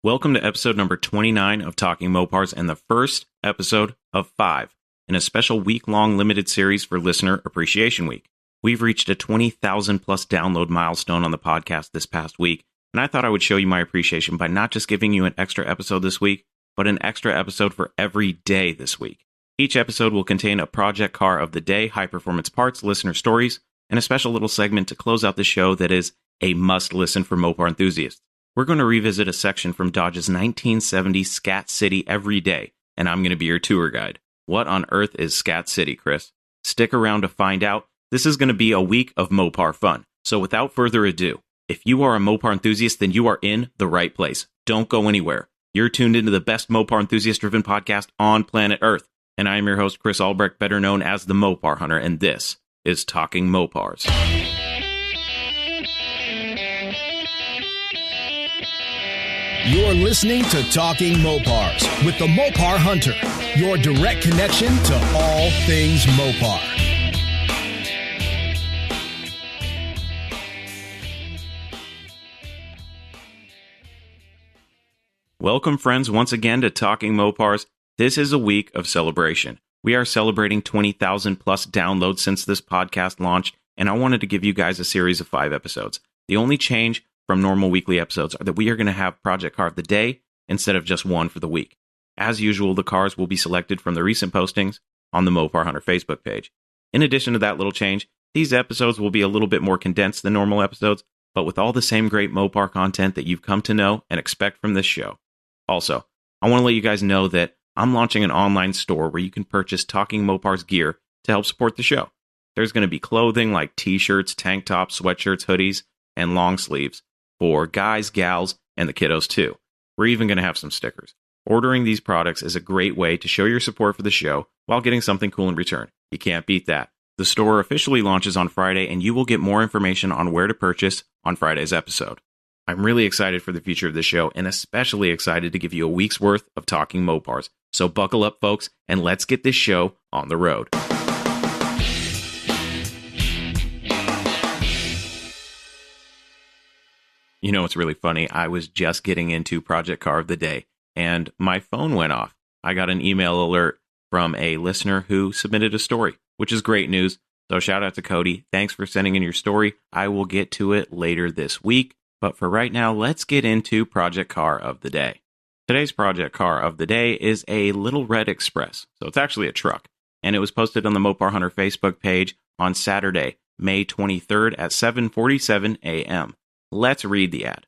Welcome to episode number 29 of Talking Mopars and the first episode of 5 in a special week-long limited series for Listener Appreciation Week. We've reached a 20,000 plus download milestone on the podcast this past week, and I thought I would show you my appreciation by not just giving you an extra episode this week, but an extra episode for every day this week. Each episode will contain a project car of the day, high-performance parts, listener stories, and a special little segment to close out the show that is a must-listen for Mopar enthusiasts. We're going to revisit a section from Dodge's 1970 Scat City every day, and I'm going to be your tour guide. What on earth is Scat City, Chris? Stick around to find out. This is going to be a week of Mopar fun. So without further ado, if you are a Mopar enthusiast, then you are in the right place. Don't go anywhere. You're tuned into the best Mopar enthusiast-driven podcast on planet Earth, and I am your host, Chris Albrecht, better known as the Mopar Hunter, and this is Talking Mopars. You're listening to Talking Mopars with the Mopar Hunter, your direct connection to all things Mopar. Welcome, friends, once again to Talking Mopars. This is a week of celebration. We are celebrating 20,000 plus downloads since this podcast launched, and I wanted to give you guys a series of 5 episodes. The only change from normal weekly episodes are that we are going to have Project Car of the Day instead of just one for the week. As usual, the cars will be selected from the recent postings on the Mopar Hunter Facebook page. In addition to that little change, these episodes will be a little bit more condensed than normal episodes, but with all the same great Mopar content that you've come to know and expect from this show. Also, I want to let you guys know that I'm launching an online store where you can purchase Talking Mopars gear to help support the show. There's going to be clothing like t-shirts, tank tops, sweatshirts, hoodies, and long sleeves for guys, gals, and the kiddos too. We're even going to have some stickers. Ordering these products is a great way to show your support for the show while getting something cool in return. You can't beat that. The store officially launches on Friday, and you will get more information on where to purchase on Friday's episode. I'm really excited for the future of the show, and especially excited to give you a week's worth of Talking Mopars. So buckle up, folks, and let's get this show on the road. You know, it's really funny. I was just getting into Project Car of the Day, and my phone went off. I got an email alert from a listener who submitted a story, which is great news. So shout out to Cody. Thanks for sending in your story. I will get to it later this week. But for right now, let's get into Project Car of the Day. Today's Project Car of the Day is a Little Red Express. So it's actually a truck. And it was posted on the Mopar Hunter Facebook page on Saturday, May 23rd at 7:47 a.m. Let's read the ad.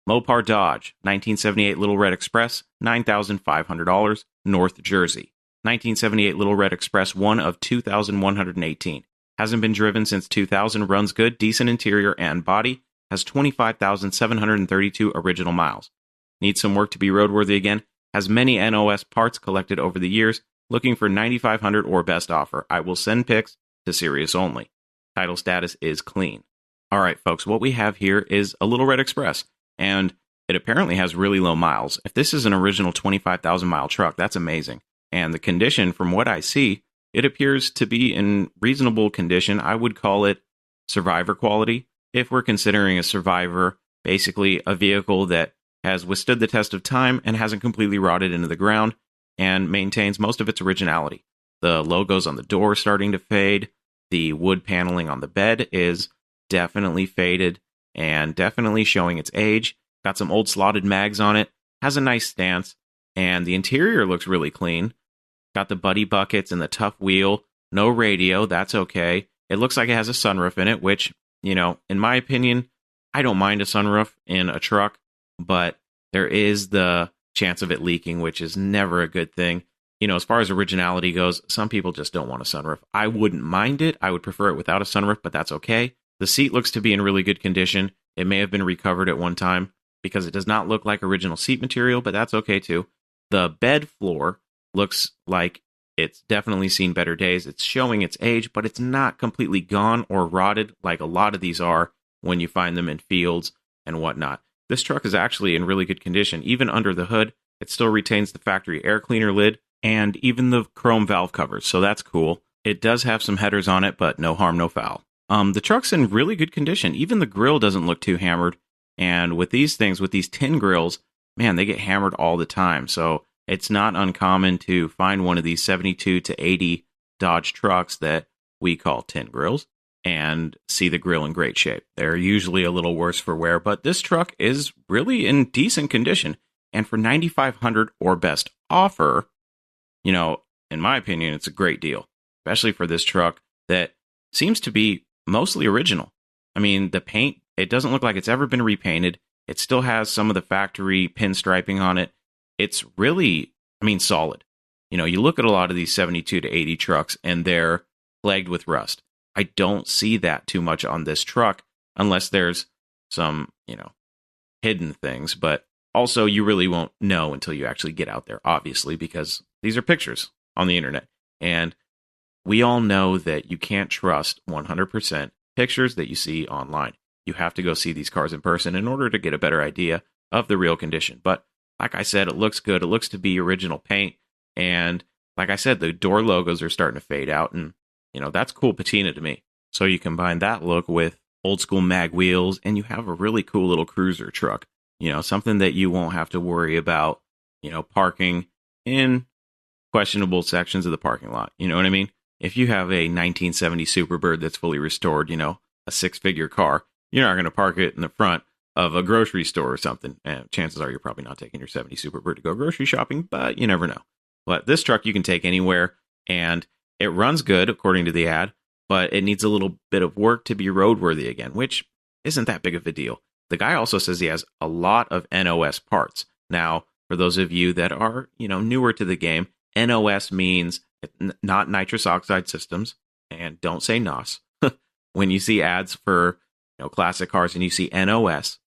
Mopar Dodge, 1978 Little Red Express, $9,500, North Jersey. 1978 Little Red Express, one of 2,118. Hasn't been driven since 2000, runs good, decent interior and body, has 25,732 original miles. Needs some work to be roadworthy again, has many NOS parts collected over the years, looking for 9,500 or best offer. I will send pics to Sirius only. Title status is clean. All right, folks, what we have here is a Little Red Express, and it apparently has really low miles. If this is an original 25,000 mile truck, that's amazing. And the condition, from what I see, it appears to be in reasonable condition. I would call it survivor quality. If we're considering a survivor, basically a vehicle that has withstood the test of time and hasn't completely rotted into the ground and maintains most of its originality. The logos on the door starting to fade. The wood paneling on the bed is definitely faded and definitely showing its age. Got some old slotted mags on it. Has a nice stance. And the interior looks really clean. Got the buddy buckets and the tough wheel. No radio, that's okay. It looks like it has a sunroof in it, which, you know, in my opinion, I don't mind a sunroof in a truck, but there is the chance of it leaking, which is never a good thing. You know, as far as originality goes, some people just don't want a sunroof. I wouldn't mind it. I would prefer it without a sunroof, but that's okay. The seat looks to be in really good condition. It may have been recovered at one time because it does not look like original seat material, but that's okay too. The bed floor looks like it's definitely seen better days. It's showing its age, but it's not completely gone or rotted like a lot of these are when you find them in fields and whatnot. This truck is actually in really good condition. Even under the hood, it still retains the factory air cleaner lid and even the chrome valve covers, so that's cool. It does have some headers on it, but no harm, no foul. The truck's in really good condition. Even the grill doesn't look too hammered. And with these things, with these tin grills, man, they get hammered all the time. So it's not uncommon to find one of these 72 to 80 Dodge trucks that we call tin grills and see the grill in great shape. They're usually a little worse for wear, but this truck is really in decent condition. And for $9,500 or best offer, in my opinion, it's a great deal, especially for this truck that seems to be mostly original. I mean, the paint, it doesn't look like it's ever been repainted. It still has some of the factory pinstriping on it. It's really, solid. You look at a lot of these 72 to 80 trucks and they're plagued with rust. I don't see that too much on this truck unless there's some, hidden things. But also, you really won't know until you actually get out there, obviously, because these are pictures on the internet. And we all know that you can't trust 100% pictures that you see online. You have to go see these cars in person in order to get a better idea of the real condition. But like I said, it looks good. It looks to be original paint. And like I said, the door logos are starting to fade out. And, that's cool patina to me. So you combine that look with old school mag wheels and you have a really cool little cruiser truck. Something that you won't have to worry about, parking in questionable sections of the parking lot. You know what I mean? If you have a 1970 Superbird that's fully restored, a 6-figure car, you're not going to park it in the front of a grocery store or something. And chances are you're probably not taking your 70 Superbird to go grocery shopping, but you never know. But this truck you can take anywhere, and it runs good, according to the ad, but it needs a little bit of work to be roadworthy again, which isn't that big of a deal. The guy also says he has a lot of NOS parts. Now, for those of you that are, newer to the game, NOS means not nitrous oxide systems, and don't say NOS. When you see ads for, classic cars and you see NOS,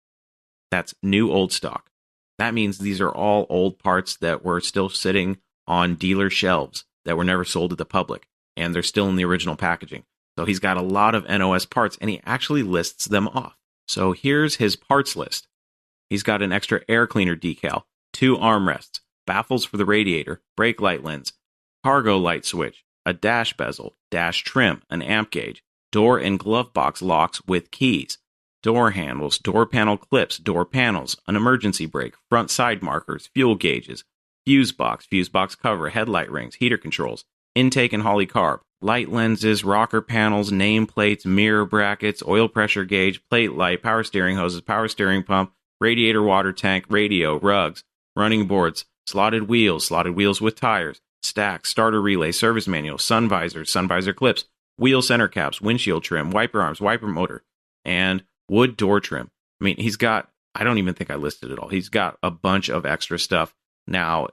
that's new old stock. That means these are all old parts that were still sitting on dealer shelves that were never sold to the public, and they're still in the original packaging. So he's got a lot of NOS parts, and he actually lists them off. So here's his parts list. He's got an extra air cleaner decal, 2 armrests, baffles for the radiator, brake light lens, cargo light switch, a dash bezel, dash trim, an amp gauge, door and glove box locks with keys, door handles, door panel clips, door panels, an emergency brake, front side markers, fuel gauges, fuse box cover, headlight rings, heater controls, intake and Holley carb, light lenses, rocker panels, name plates, mirror brackets, oil pressure gauge, plate light, power steering hoses, power steering pump, radiator water tank, radio, rugs, running boards, slotted wheels with tires, stacks, starter relay, service manual, sun visor clips, wheel center caps, windshield trim, wiper arms, wiper motor, and wood door trim. He's got, I don't even think I listed it all. He's got a bunch of extra stuff. Now,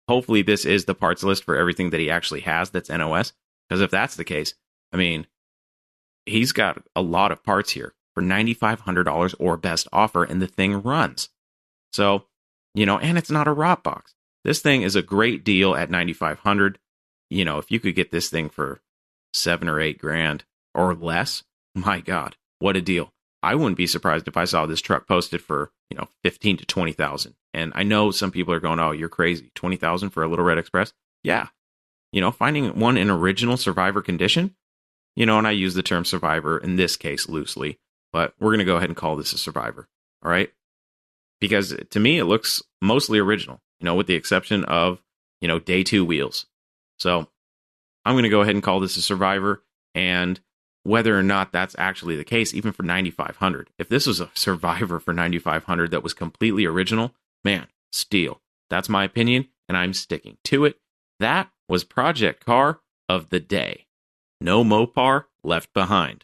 hopefully this is the parts list for everything that he actually has that's NOS. Because if that's the case, he's got a lot of parts here for $9,500 or best offer, and the thing runs. So, and it's not a rot box. This thing is a great deal at $9,500. If you could get this thing for $7 or $8 or less, my God, what a deal. I wouldn't be surprised if I saw this truck posted for, $15,000 to $20,000. And I know some people are going, oh, you're crazy. $20,000 for a Little Red Express? Yeah. Finding one in original survivor condition, and I use the term survivor in this case loosely, but we're going to go ahead and call this a survivor. All right. Because to me, it looks mostly original, with the exception of, day 2 wheels. So I'm going to go ahead and call this a survivor. And whether or not that's actually the case, even for $9,500, if this was a survivor for $9,500 that was completely original, man, steal. That's my opinion, and I'm sticking to it. That was Project Car of the Day. No Mopar left behind.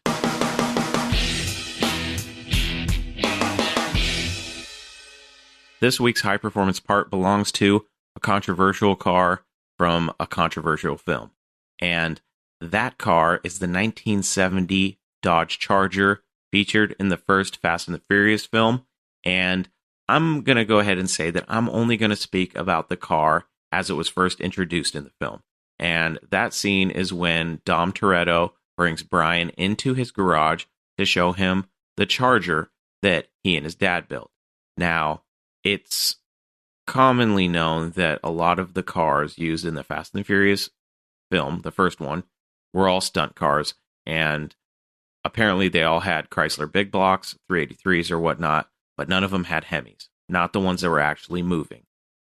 This week's high performance part belongs to a controversial car from a controversial film. And that car is the 1970 Dodge Charger featured in the first Fast and the Furious film. And I'm going to go ahead and say that I'm only going to speak about the car as it was first introduced in the film. And that scene is when Dom Toretto brings Brian into his garage to show him the Charger that he and his dad built. Now, it's commonly known that a lot of the cars used in the Fast and the Furious film, the first one, were all stunt cars, and apparently they all had Chrysler big blocks, 383s or whatnot, but none of them had Hemis. not the ones that were actually moving.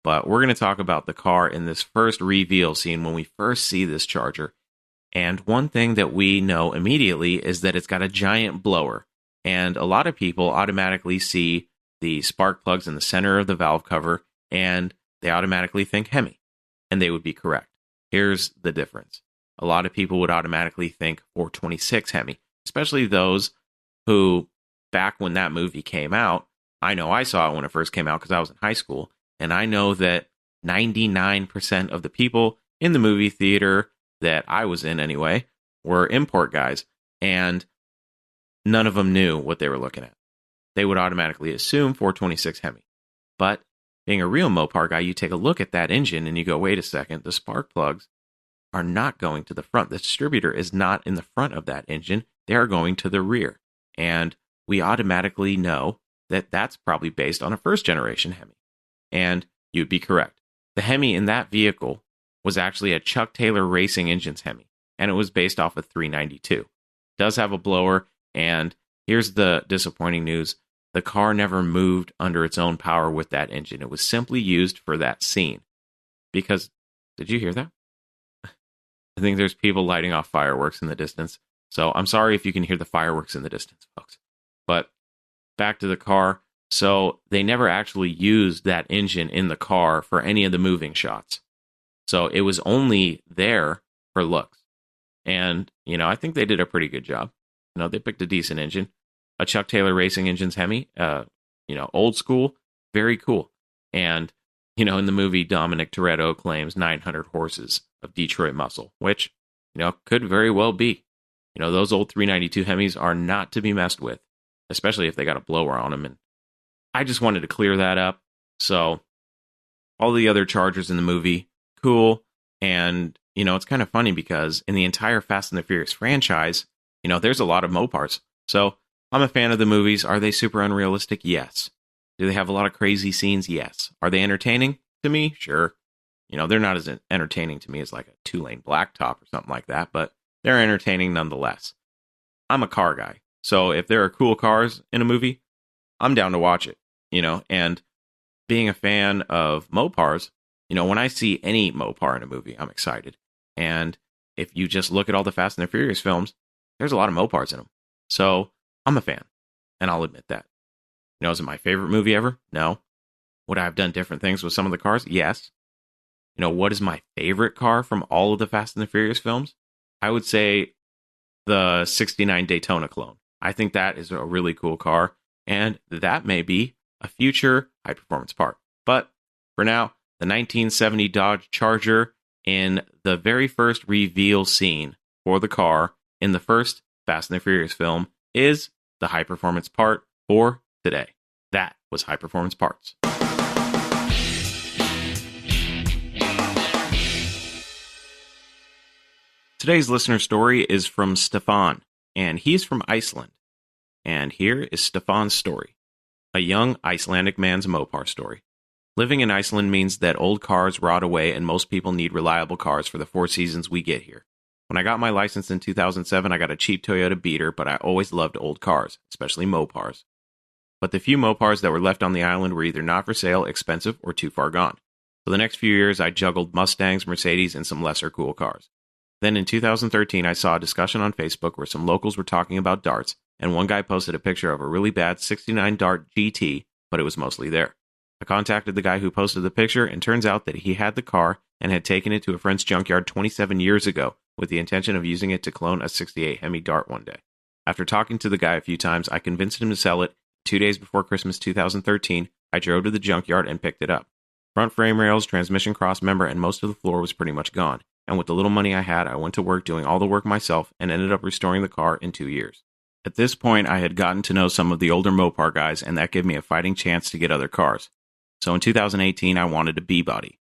But we're going to talk about the car in this first reveal scene when we first see this Charger. And one thing that we know immediately is that it's got a giant blower. And a lot of people automatically see the spark plugs in the center of the valve cover, and they automatically think Hemi. And they would be correct. Here's the difference. A lot of people would automatically think 426 Hemi, especially those who, back when that movie came out, I know I saw it when it first came out because I was in high school, and I know that 99% of the people in the movie theater that I was in anyway were import guys, and none of them knew what they were looking at. They would automatically assume 426 Hemi. But being a real Mopar guy, you take a look at that engine and you go, wait a second, the spark plugs are not going to the front. The distributor is not in the front of that engine. They are going to the rear. And we automatically know that that's probably based on a first generation Hemi. And you'd be correct. The Hemi in that vehicle was actually a Chuck Taylor Racing Engines Hemi, and it was based off of 392. It does have a blower, and here's the disappointing news. The car never moved under its own power with that engine. It was simply used for that scene. Because, did you hear that? I think there's people lighting off fireworks in the distance. So I'm sorry if you can hear the fireworks in the distance, folks. But back to the car. So they never actually used that engine in the car for any of the moving shots. So it was only there for looks. And, I think they did a pretty good job. They picked a decent engine. A Chuck Taylor Racing Engines Hemi, old school, very cool. And, in the movie, Dominic Toretto claims 900 horses of Detroit muscle, which, could very well be. Those old 392 Hemis are not to be messed with, especially if they got a blower on them. And I just wanted to clear that up. So all the other Chargers in the movie, cool. And, it's kind of funny because in the entire Fast and the Furious franchise, there's a lot of Mopars. So I'm a fan of the movies. Are they super unrealistic? Yes. Do they have a lot of crazy scenes? Yes. Are they entertaining to me? Sure. They're not as entertaining to me as like a 2-lane blacktop or something like that, but they're entertaining nonetheless. I'm a car guy. So if there are cool cars in a movie, I'm down to watch it, and being a fan of Mopars, when I see any Mopar in a movie, I'm excited. And if you just look at all the Fast and the Furious films, there's a lot of Mopars in them. So I'm a fan, and I'll admit that. Is it my favorite movie ever? No. Would I have done different things with some of the cars? Yes. What is my favorite car from all of the Fast and the Furious films? I would say the 69 Daytona clone. I think that is a really cool car, and that may be a future high-performance part. But for now, the 1970 Dodge Charger in the very first reveal scene for the car in the first Fast and the Furious film is the high-performance part for today. That was high-performance parts. Today's listener story is from Stefan, and he's from Iceland. And here is Stefan's story, a young Icelandic man's Mopar story. Living in Iceland means that old cars rot away and most people need reliable cars for the 4 seasons we get here. When I got my license in 2007, I got a cheap Toyota Beater, but I always loved old cars, especially Mopars. But the few Mopars that were left on the island were either not for sale, expensive, or too far gone. For the next few years, I juggled Mustangs, Mercedes, and some lesser cool cars. Then in 2013, I saw a discussion on Facebook where some locals were talking about darts, and one guy posted a picture of a really bad 69 Dart GT, but it was mostly there. I contacted the guy who posted the picture, and turns out that he had the car and had taken it to a friend's junkyard 27 years ago with the intention of using it to clone a 68 Hemi Dart one day. After talking to the guy a few times, I convinced him to sell it. 2 days before Christmas 2013, I drove to the junkyard and picked it up. Front frame rails, transmission cross member, and most of the floor was pretty much gone. And with the little money I had, I went to work doing all the work myself and ended up restoring the car in 2 years. At this point, I had gotten to know some of the older Mopar guys, and that gave me a fighting chance to get other cars. So in 2018, I wanted a B-body.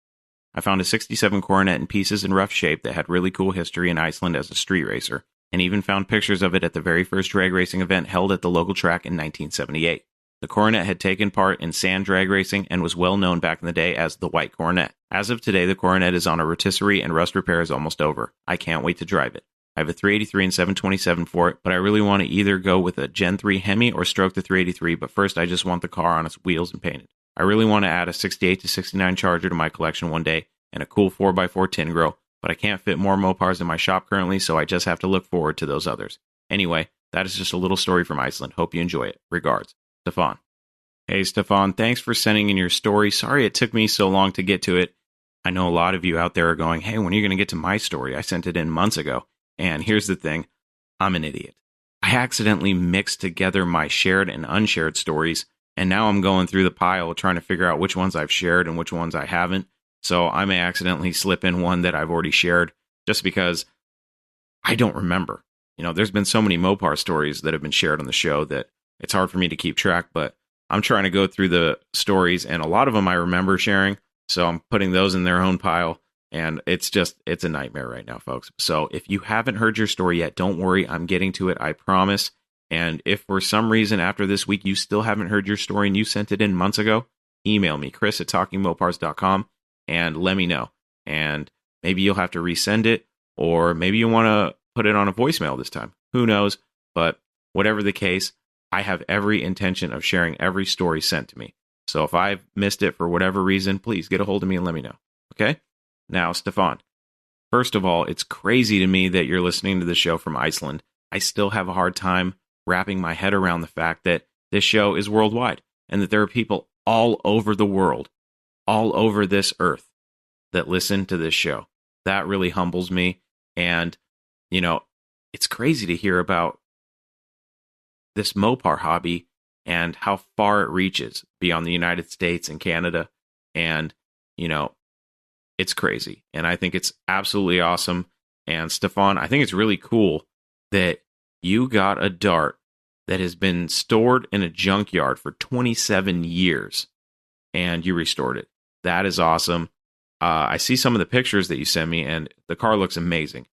I found a 67 Coronet in pieces and rough shape that had really cool history in Iceland as a street racer, and even found pictures of it at the very first drag racing event held at the local track in 1978. The Coronet had taken part in sand drag racing and was well known back in the day as the White Coronet. As of today, the Coronet is on a rotisserie and rust repair is almost over. I can't wait to drive it. I have a 383 and 727 for it, but I really want to either go with a Gen 3 Hemi or stroke the 383, but first I just want the car on its wheels and painted. I really want to add a 68 to 69 Charger to my collection one day and a cool 4x4 tin grill, but I can't fit more Mopars in my shop currently, so I just have to look forward to those others. Anyway, that is just a little story from Iceland. Hope you enjoy it. Regards, Stefan. Hey, Stefan, thanks for sending in your story. Sorry it took me so long to get to it. I know a lot of you out there are going, hey, when are you going to get to my story? I sent it in months ago. And here's the thing. I'm an idiot. I accidentally mixed together my shared and unshared stories, and now I'm going through the pile trying to figure out which ones I've shared and which ones I haven't. So I may accidentally slip in one that I've already shared just because I don't remember. You know, there's been so many Mopar stories that have been shared on the show that it's hard for me to keep track, but I'm trying to go through the stories, and a lot of them I remember sharing, so I'm putting those in their own pile, and it's a nightmare right now, folks. So if you haven't heard your story yet, don't worry, I'm getting to it, I promise. And if for some reason after this week you still haven't heard your story and you sent it in months ago, email me, chris@talkingmopars.com, and let me know. And maybe you'll have to resend it, or maybe you want to put it on a voicemail this time. Who knows? But whatever the case, I have every intention of sharing every story sent to me. So if I've missed it for whatever reason, please get a hold of me and let me know. Okay? Now, Stefan, first of all, it's crazy to me that you're listening to the show from Iceland. I still have a hard time wrapping my head around the fact that this show is worldwide and that there are people all over the world, all over this earth, that listen to this show. That really humbles me. And, you know, it's crazy to hear about this Mopar hobby and how far it reaches beyond the United States and Canada. And, you know, it's crazy. And I think it's absolutely awesome. And Stefan, I think it's really cool that you got a dart that has been stored in a junkyard for 27 years and you restored it. That is awesome. I see some of the pictures that you sent me, and the car looks amazing.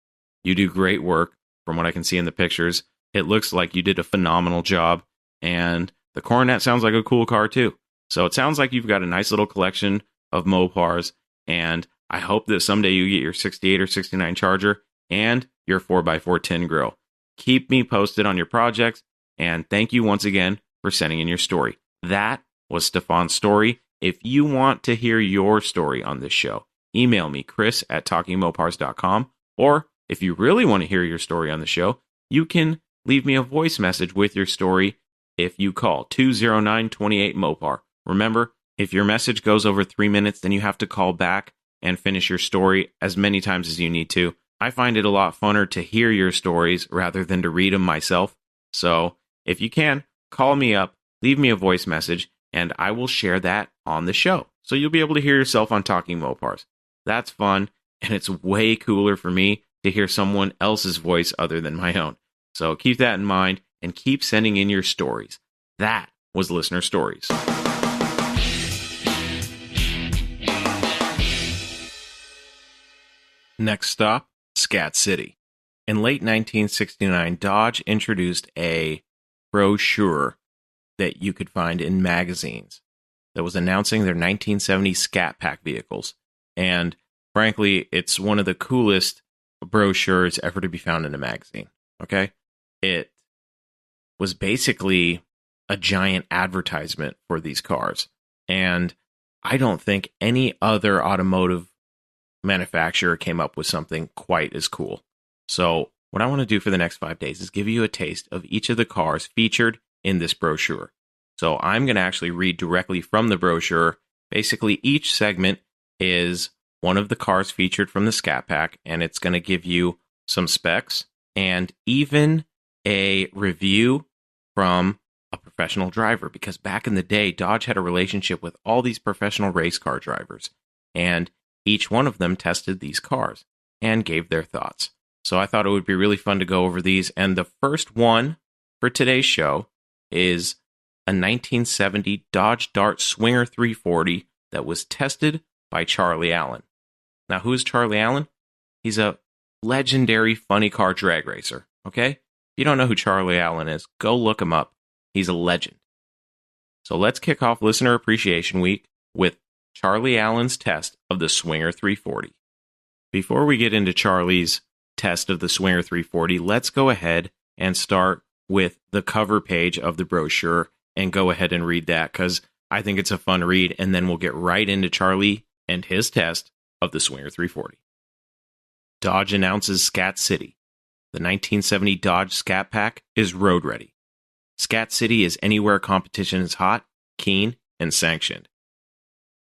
You do great work from what I can see in the pictures. It looks like you did a phenomenal job, and the Coronet sounds like a cool car too. So it sounds like you've got a nice little collection of Mopars, and I hope that someday you get your 68 or 69 Charger and your 4x4 tin grill. Keep me posted on your projects, and thank you once again for sending in your story. That was Stefan's story. If you want to hear your story on this show, email me, chris@talkingmopars.com, or if you really want to hear your story on the show, you can leave me a voice message with your story if you call 209-28-MOPAR. Remember, if your message goes over 3 minutes, then you have to call back and finish your story as many times as you need to. I find it a lot funner to hear your stories rather than to read them myself. So if you can, call me up, leave me a voice message, and I will share that on the show. So you'll be able to hear yourself on Talking Mopars. That's fun, and it's way cooler for me to hear someone else's voice other than my own. So keep that in mind and keep sending in your stories. That was Listener Stories. Next stop, Scat City. In late 1969, Dodge introduced a brochure that you could find in magazines that was announcing their 1970 Scat Pack vehicles. And frankly, it's one of the coolest brochures ever to be found in a magazine. Okay? It was basically a giant advertisement for these cars. And I don't think any other automotive manufacturer came up with something quite as cool. So what I want to do for the next 5 days is give you a taste of each of the cars featured in this brochure. So I'm going to actually read directly from the brochure. Basically, each segment is one of the cars featured from the Scat Pack, and it's going to give you some specs and even a review from a professional driver, because back in the day, Dodge had a relationship with all these professional race car drivers, and each one of them tested these cars and gave their thoughts. So I thought it would be really fun to go over these, and the first one for today's show is a 1970 Dodge Dart Swinger 340 that was tested by Charlie Allen. Now, who is Charlie Allen? He's a legendary funny car drag racer, okay? If you don't know who Charlie Allen is, go look him up. He's a legend. So let's kick off Listener Appreciation Week with Charlie Allen's test of the Swinger 340. Before we get into Charlie's test of the Swinger 340, let's go ahead and start with the cover page of the brochure and go ahead and read that, because I think it's a fun read, and then we'll get right into Charlie and his test of the Swinger 340. Dodge announces Scat City. The 1970 Dodge Scat Pack is road ready. Scat City is anywhere competition is hot, keen, and sanctioned.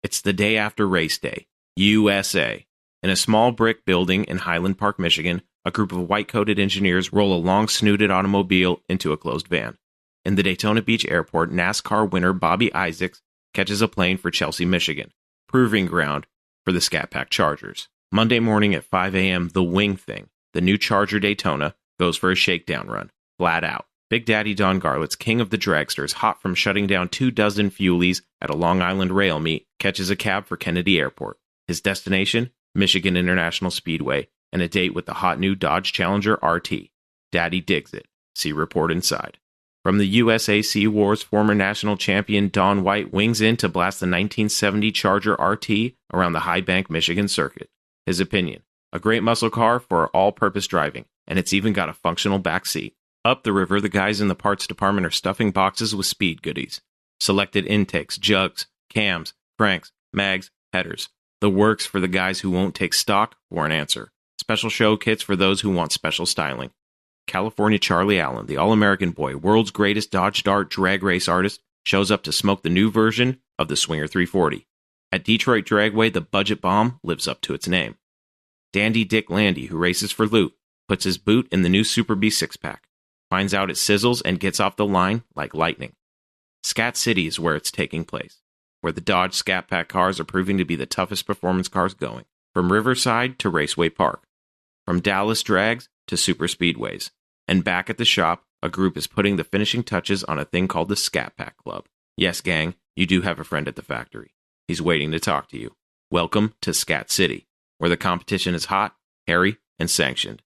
It's the day after race day, USA. In a small brick building in Highland Park, Michigan, a group of white-coated engineers roll a long-snooted automobile into a closed van. In the Daytona Beach airport, NASCAR winner Bobby Isaacs catches a plane for Chelsea, Michigan, proving ground for the Scat Pack Chargers. Monday morning at 5 a.m., the Wing Thing, the new Charger Daytona, goes for a shakedown run, flat out. Big Daddy Don Garlett's king of the dragsters, hot from shutting down 24 fuelies at a Long Island rail meet, catches a cab for Kennedy Airport. His destination? Michigan International Speedway, and a date with the hot new Dodge Challenger RT. Daddy digs it. See report inside. From the USAC Wars, former national champion Don White wings in to blast the 1970 Charger RT around the High Bank, Michigan circuit. His opinion: a great muscle car for all-purpose driving, and it's even got a functional back seat. Up the river, the guys in the parts department are stuffing boxes with speed goodies. Selected intakes, jugs, cams, cranks, mags, headers. The works for the guys who won't take stock for an answer. Special show kits for those who want special styling. California Charlie Allen, the All-American boy, world's greatest Dodge Dart drag race artist, shows up to smoke the new version of the Swinger 340. At Detroit Dragway, the budget bomb lives up to its name. Dandy Dick Landy, who races for loot, puts his boot in the new Super B 6-pack, finds out it sizzles and gets off the line like lightning. Scat City is where it's taking place, where the Dodge Scat Pack cars are proving to be the toughest performance cars going, from Riverside to Raceway Park, from Dallas drags to super speedways. And back at the shop, a group is putting the finishing touches on a thing called the Scat Pack Club. Yes, gang, you do have a friend at the factory. He's waiting to talk to you. Welcome to Scat City, where the competition is hot, hairy, and sanctioned.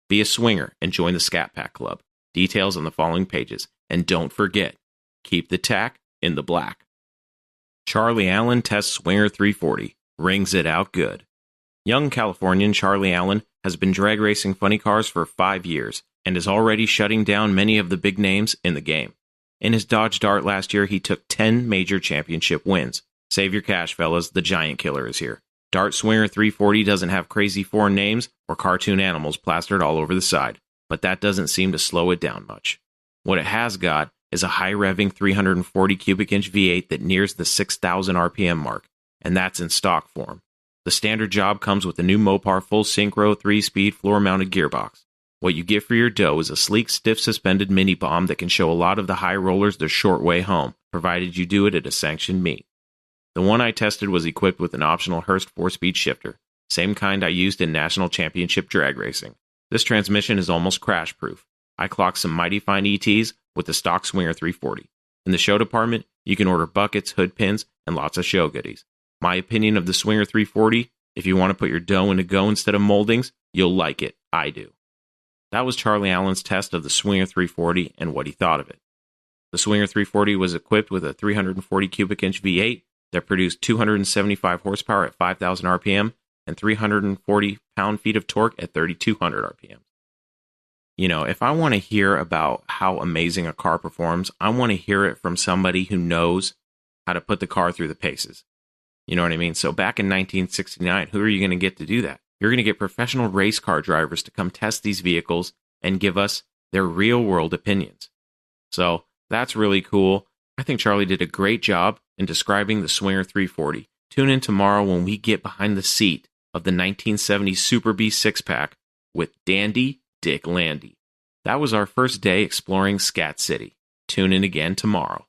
Be a swinger and join the Scat Pack Club. Details on the following pages. And don't forget, keep the tack in the black. Charlie Allen tests Swinger 340. Rings it out good. Young Californian Charlie Allen has been drag racing funny cars for 5 years and is already shutting down many of the big names in the game. In his Dodge Dart last year, he took 10 major championship wins. Save your cash, fellas. The giant killer is here. Dart Swinger 340 doesn't have crazy foreign names or cartoon animals plastered all over the side, but that doesn't seem to slow it down much. What it has got is a high-revving 340 cubic inch V8 that nears the 6,000 RPM mark, and that's in stock form. The standard job comes with a new Mopar full synchro 3-speed floor-mounted gearbox. What you get for your dough is a sleek, stiff-suspended mini-bomb that can show a lot of the high rollers the short way home, provided you do it at a sanctioned meet. The one I tested was equipped with an optional Hurst 4-speed shifter, same kind I used in national championship drag racing. This transmission is almost crash-proof. I clocked some mighty fine ETs with the stock Swinger 340. In the show department, you can order buckets, hood pins, and lots of show goodies. My opinion of the Swinger 340, if you want to put your dough into go instead of moldings, you'll like it. I do. That was Charlie Allen's test of the Swinger 340 and what he thought of it. The Swinger 340 was equipped with a 340 cubic inch V8 that produced 275 horsepower at 5,000 RPM and 340 pound-feet of torque at 3,200 RPM. You know, if I want to hear about how amazing a car performs, I want to hear it from somebody who knows how to put the car through the paces. You know what I mean? So back in 1969, who are you going to get to do that? You're going to get professional race car drivers to come test these vehicles and give us their real-world opinions. So that's really cool. I think Charlie did a great job in describing the Swinger 340. Tune in tomorrow when we get behind the seat of the 1970 Super B 6-pack with Dandy Dick Landy. That was our first day exploring Scat City. Tune in again tomorrow.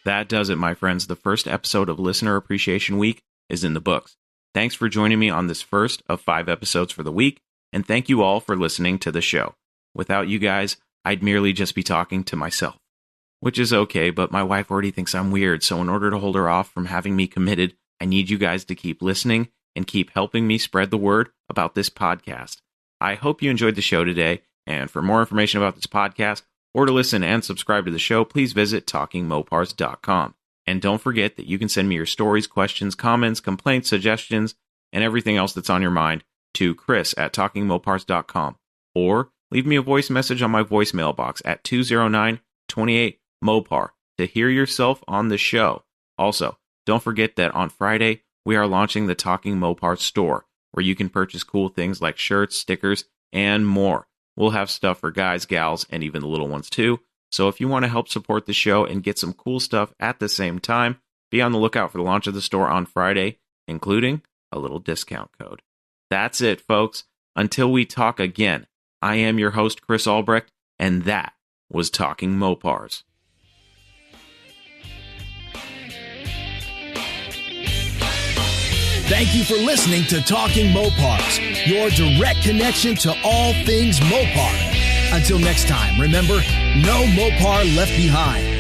That does it, my friends. The first episode of Listener Appreciation Week is in the books. Thanks for joining me on this first of 5 episodes for the week, and thank you all for listening to the show. Without you guys, I'd merely just be talking to myself, which is okay, but my wife already thinks I'm weird, so in order to hold her off from having me committed, I need you guys to keep listening and keep helping me spread the word about this podcast. I hope you enjoyed the show today, and for more information about this podcast, or to listen and subscribe to the show, please visit TalkingMopars.com. And don't forget that you can send me your stories, questions, comments, complaints, suggestions, and everything else that's on your mind to Chris at TalkingMopars.com, or leave me a voice message on my voicemail box at 209-28-MOPAR to hear yourself on the show. Also, don't forget that on Friday, we are launching the Talking Mopars store, where you can purchase cool things like shirts, stickers, and more. We'll have stuff for guys, gals, and even the little ones too. So if you want to help support the show and get some cool stuff at the same time, be on the lookout for the launch of the store on Friday, including a little discount code. That's it, folks. Until we talk again, I am your host, Chris Albrecht, and that was Talking Mopars. Thank you for listening to Talking Mopars, your direct connection to all things Mopar. Until next time, remember, no Mopar left behind.